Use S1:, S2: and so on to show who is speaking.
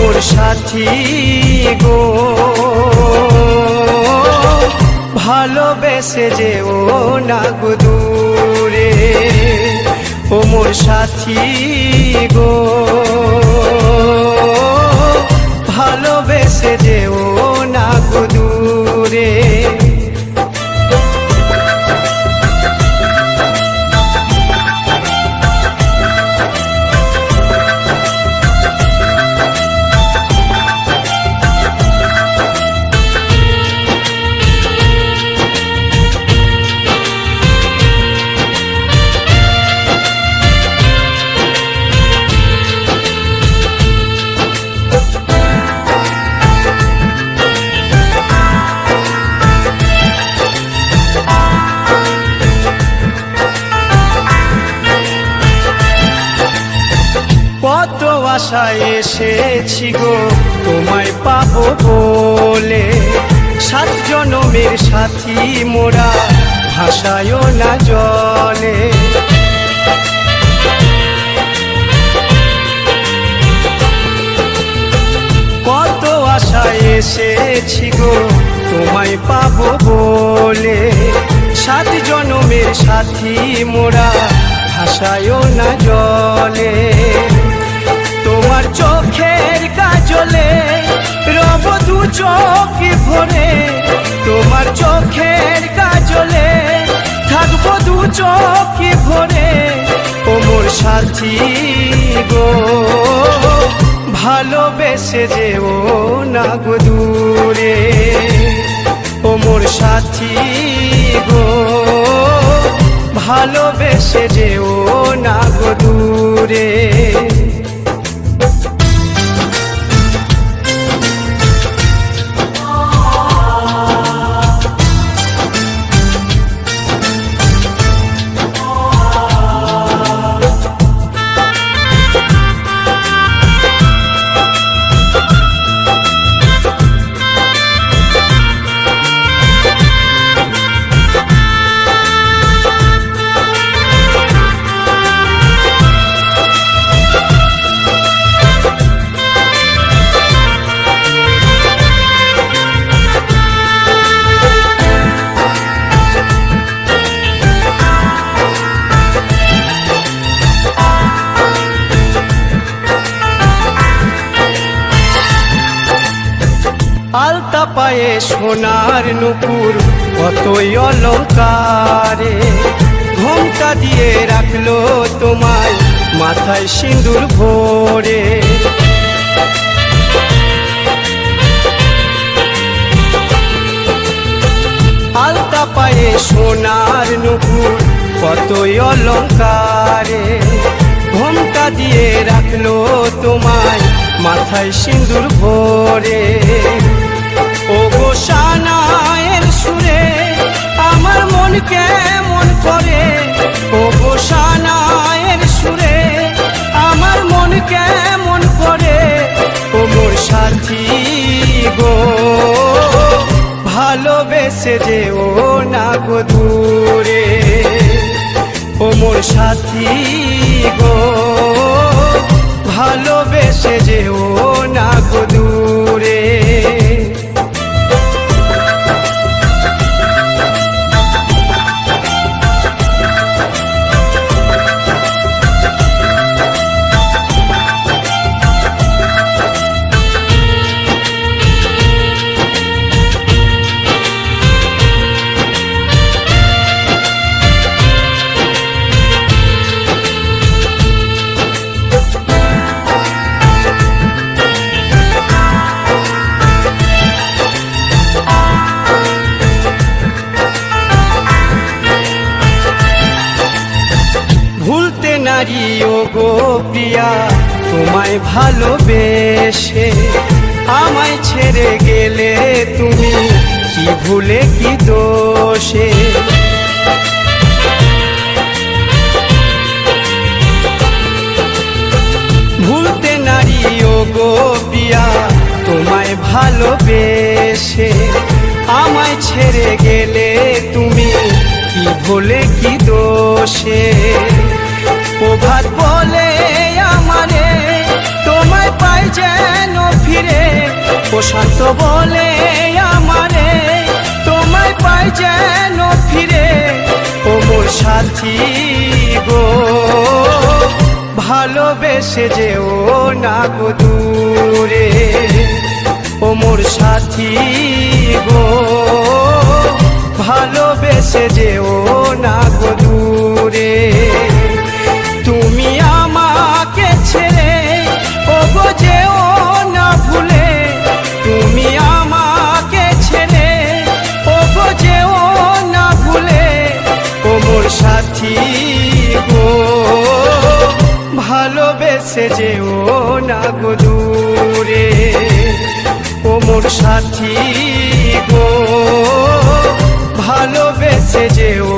S1: মোর সাথী গো ভালোবেসে যেও না গো দূরে ও মোর সাথী গো ভালোবেসে যেও না গো দূরে কত আশায় এসেছি গো তোমায় পাবো বলে সাত জনমের সাথী মোরা ভাসায়ও না জলে কত আশায় এসেছি গো তোমায় পাবো বলে সাত জনমের সাথী মোরা ভাসায়ও না জলে তোমার চোখের কাজলে রব দু চোখ ভরে তোমার চোখের কাজলে থাকবো দু চোখ ভরে ও মোর সাথী গো ভালোবেসে যেও না গো দূরে ও মোর সাথী গো ভালোবেসে যেও না গো দূরে আলতা পায়ে সোনার নুপুর কতই অলঙ্কারে ঘোমটা দিয়ে রাখলো তোমায় মাথায় সিঁদুর ভরে আলতা পায়ে সোনার নুপুর কতই অলঙ্কারে ঘোমটা দিয়ে রাখলো তোমায় মাথায় সিঁদুর ভরে ও গো সানায়ের সুরে আমার মন কেমন করে ও গো সানায়ের সুরে আমার মন কেমন করে ও মোর সাথী গো ভালোবেসে যেও না গো দূরে ও মোর সাথী গো ভালোবেসে যেও না গো দূরে নারী ও গো প্রিয়া তোমায় ভালোবেসে আমায় ছেড়ে গেলে তুমি কি ভুলে কি দোষে ভুলতে নারী ও গো প্রিয়া তোমায় ভালোবেসে আমায় ছেড়ে গেলে তুমি কি ভুলে কি দোষে প্রভাত বলে আমারে তোমায় পাই যেন প্রশান্ত বলে আমারে তোমায় পাই যেন ফিরে ও মোর সাথী গো ভালোবেসে যেও না গো দূরে ও মোর সাথী গো ভালোবেসে যেও না গো দূরে তুমি আমাকে ছেড়ে ও গো যেও না ভুলে তুমি আমাকে ছেড়ে ও গো যেও না ভুলে ও মোর সাথী গো ভালোবেসে যেও না গো দূরে ও মোর সাথী গো ভালোবেসে যেও